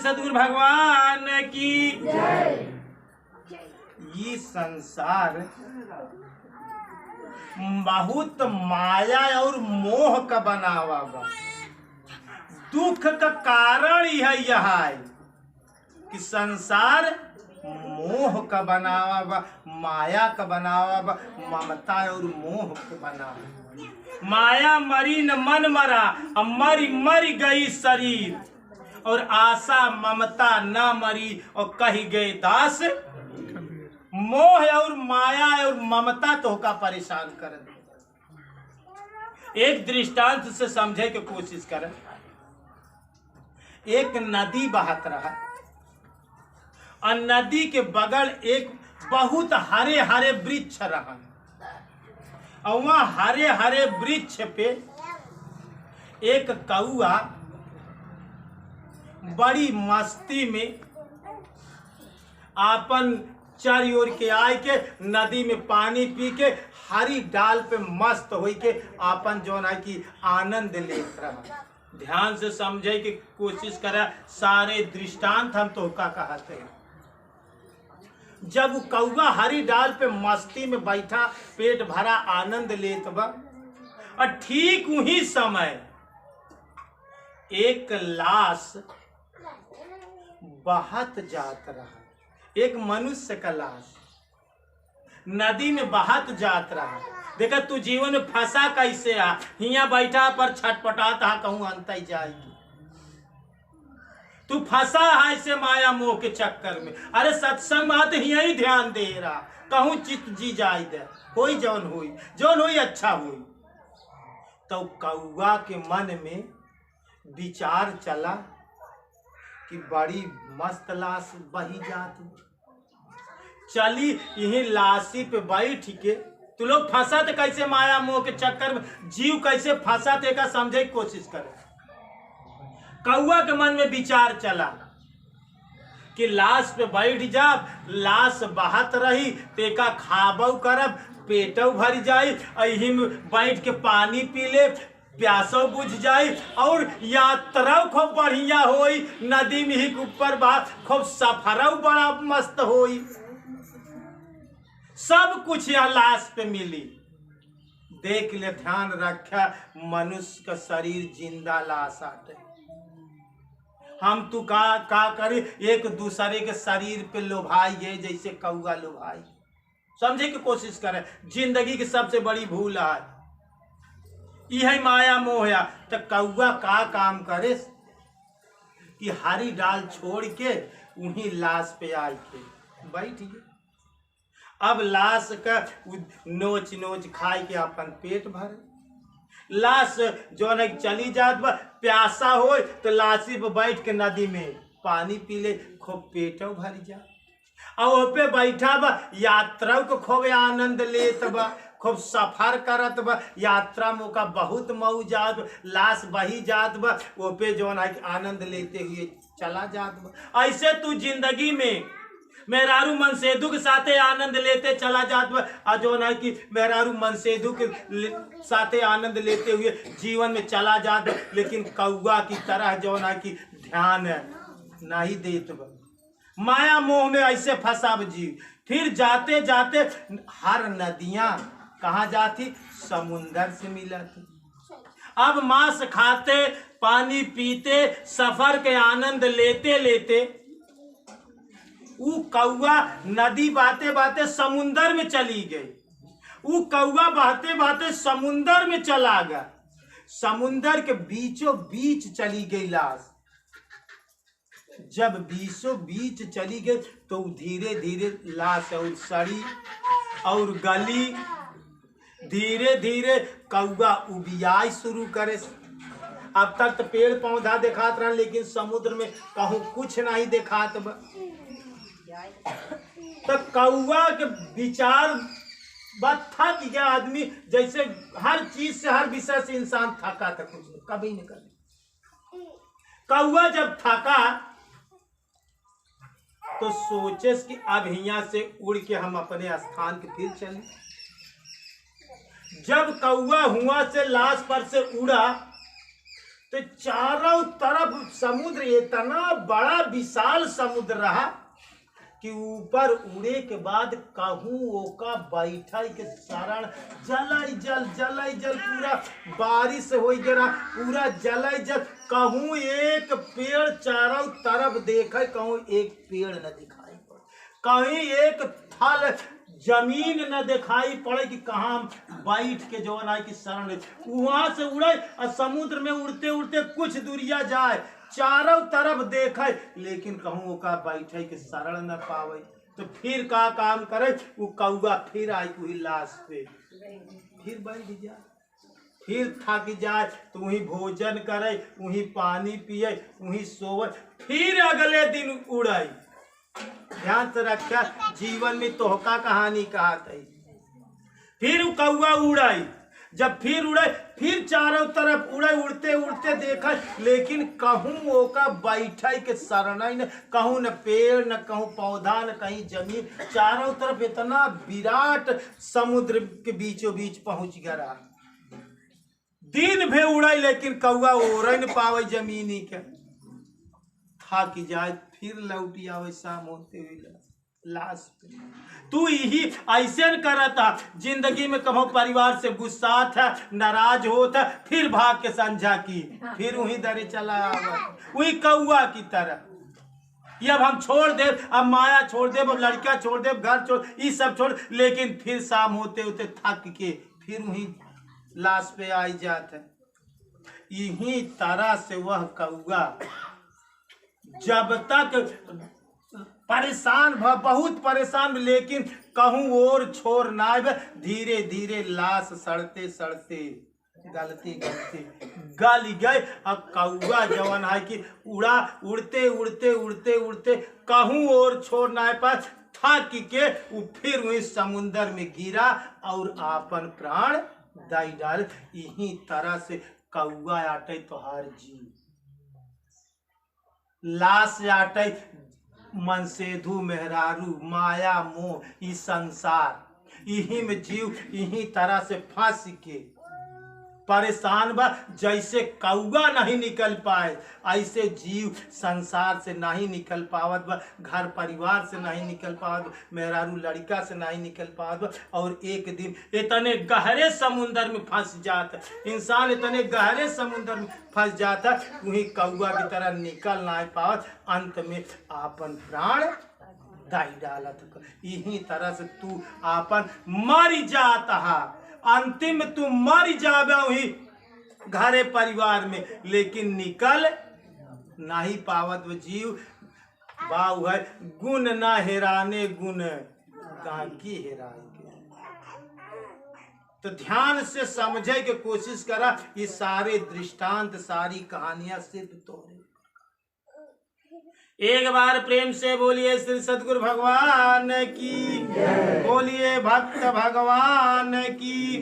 सद्गुरु भगवान की ये संसार बहुत माया और मोह का बनावा बा। दुख का कारण यह है कि संसार मोह का बनावा बा, माया का बनावा बा, ममता और मोह का बनावा। माया मरी न मन मरा, अब मरी मरी गई शरीर, और आशा ममता न मरी और कही गए दास। मोह और माया और ममता तो का परेशान कर दे। एक दृष्टांत से समझे की कोशिश करें। एक नदी बहत रहा और नदी के बगल एक बहुत हरे हरे वृक्ष रहा, और वहां हरे हरे वृक्ष पे एक कौआ बड़ी मस्ती में आपन चार ओर के आए के नदी में पानी पी के हरी डाल पे मस्त हो के आपन जो है कि आनंद लेत रहा। ध्यान से समझे की कोशिश करा, सारे दृष्टांत हम तो का कहते हैं। जब कौआ हरी डाल पे मस्ती में बैठा, पेट भरा आनंद लेत बा, और ठीक वही समय एक लाश बहत जात रहा, एक मनुष्य का लाश नदी में बहत जात रहा। देखा तू जीवन में फंसा कैसे आ, हिया बैठा पर छटपटाता कहूं अंत ही जाएगी। तू फंसा है ऐसे माया मोह के चक्कर में। अरे सत्संग में तो यही ध्यान दे रहा, कहूं चित जी जाए दे, होई जौन होई अच्छा होई। तो कौआ के मन में विचार चला कि बड़ी मस्त लाश बही जात, चली यही लाशी पे बैठ के। तू लोग फंसा तो कैसे माया मोह के चक्कर में, जीव कैसे फंसा थे का समझे की कोशिश करे। कौआ के मन में विचार चला कि लाश पे बैठ जा, लाश बहत रही तेका खाबो करब, पेटो भर जाई, यही में बैठ के पानी पी ले, प्यासो बुझ जाई, और यात्रा खूब बढ़िया होई, नदी में ही ऊपर बात खूब सफरो बड़ा मस्त होई। सब कुछ यह लाश पे मिली। देख ले, ध्यान रखा, मनुष्य का शरीर जिंदा लाश आटे। हम तू का करे, एक दूसरे के शरीर पे लोभाइए जैसे कौआ लोभाई। समझे की कोशिश करे, जिंदगी की सबसे बड़ी भूल है यही माया मोह है। तो कौआ का काम करे कि हरी डाल छोड़ के उन्हीं लाश पे आई के बैठ गए। अब लाश का नोच नोच खाए के अपन पेट भरे। लाश जो है चली जात बा, प्यासा हो तो लाशी पे बैठ के नदी में पानी पी ले, खूब पेटो भर जा। और पे बैठा बा, यात्रा को खूब आनंद लेत बा, खूब सफर करत बा, यात्रा में का बहुत मौजात, लाश बही जात बा, वो पे जो है आनंद लेते हुए चला जात बा। ऐसे तू जिंदगी में मेहरारू मनसेधु के साथे आनंद लेते चला जात बा, और जो है कि मेहरारू मनसेधु के साथे आनंद लेते हुए जीवन में चला जात, लेकिन कौआ की तरह जो है कि ध्यान नहीं देत बा। माया मोह में ऐसे फंसा जीव। फिर जाते जाते हर नदियां कहाँ जाती, समुंदर से मिला थी। अब मांस खाते, पानी पीते, सफर के आनंद लेते लेते वो कौआ नदी बाते बाते समुंदर में चली गई। वो कौआ बहते बहते समुंदर में चला गया, समुंदर के बीचों बीच चली गई लाश। जब बीचों बीच चली गई तो धीरे धीरे लाश और सड़ी और गली, धीरे धीरे कौआ उबियाई शुरू करे। अब तक तो पेड़ पौधा दिखात रहा, लेकिन समुद्र में कहूँ कुछ नहीं दिखात बा। तो कौआ के विचार बात थक गया आदमी, जैसे हर चीज से हर विषय से इंसान थका था, कुछ नहीं कभी नहीं कर। कौआ जब थका तो सोचे कि अब यहाँ से उड़ के हम अपने स्थान के फिर चले। जब कौआ हुआ से लाश पर से उड़ा तो चारों तरफ समुद्र इतना बड़ा विशाल समुद्र रहा कि ऊपर उड़े के बाद कहूँ ओका बैठे के शरण जलई जल पूरा बारिश हो गया, पूरा जलई जल। कहूँ एक पेड़ चारों तरफ देखे, कहूँ एक पेड़ न दिखाई पड़े, कहीं एक थल जमीन न दिखाई पड़े कि कहाँ बैठ के जो है कि शरण वहां से उड़े और समुद्र में उड़ते उड़ते कुछ दूरिया जाए, चारों तरफ देखे लेकिन कहूँ का बैठे के शरण न पावे। तो फिर का काम करे, वो कौआ फिर आई वही लाश पे फिर बैठ जाए, फिर थक जाए तो वही भोजन करे, वही पानी पिए, वही सोवे, फिर अगले दिन उड़ाई। ध्यान से रखा, जीवन में तोहका कहानी कहा थी। फिर कौआ उड़ाई, जब फिर उड़े फिर चारों तरफ उड़े, उड़ते उड़ते देखा लेकिन कहूँ ओका बैठे के शरण न, कहूँ न पेड़ न कहूँ पौधा न कहीं जमीन, चारों तरफ इतना विराट समुद्र के बीचों बीच पहुंच गया। दिन भे उड़े लेकिन कौआ ओढ़ न पावे जमीनी के, थक जाए फिर लौट आवे शाम होते हुए लाश पे। तू यही ऐसे न करता जिंदगी में, कभी परिवार से गुस्सा था, नाराज होता, फिर भाग के संझा की, फिर वही दरे चला आवा वही कौआ की तरह। ये अब हम छोड़ दे, अब माया छोड़ दे, अब लड़का छोड़ दे, घर छोड़, ये सब छोड़, लेकिन फिर शाम होते होते थक के फिर वही लाश पे आई जाता। यही तरह से वह कौआ जब तक परेशान बहुत परेशान, लेकिन कहूँ और छोड़ ना, धीरे धीरे लाश सड़ते सड़ते गलती गल गए। अब कौआ जवन है कि उड़ा उड़ते उड़ते उड़ते उड़ते कहूँ और छोड़ ना पाए, थक के वो फिर वही समुंदर में गिरा और आपन प्राण दाई डाल। यही तरह से कौआ आटे तोहार जीव, लाश आटे मनसेधु मेहरारू माया मोह ई संसार, यही में जीव यही तरह से फंस के परेशान बा। जैसे कौआ नहीं निकल पाए ऐसे जीव संसार से नहीं निकल पावत बा, घर परिवार से नहीं निकल पावत, मेहरारू लड़का से नहीं निकल पावत, और एक दिन इतने गहरे समुंदर में फंस जाता इंसान, इतने गहरे समुंदर में फंस जाता वही कौआ की तरह निकल नहीं पावत, अंत में आपन प्राण दाई डालत। यही तरह से तू आपन मर जाता है, अंतिम तू मर जावे वही घरे परिवार में, लेकिन निकल नहीं पावत वो जीव। बाऊ है गुण ना हेराने गुण गांकी हेराएंगे। तो ध्यान से समझे के कोशिश करा, ये सारे दृष्टांत सारी कहानियां सिर्फ तोरे। एक बार प्रेम से बोलिए श्री सद्गुरु भगवान की, बोलिए भक्त भगवान की।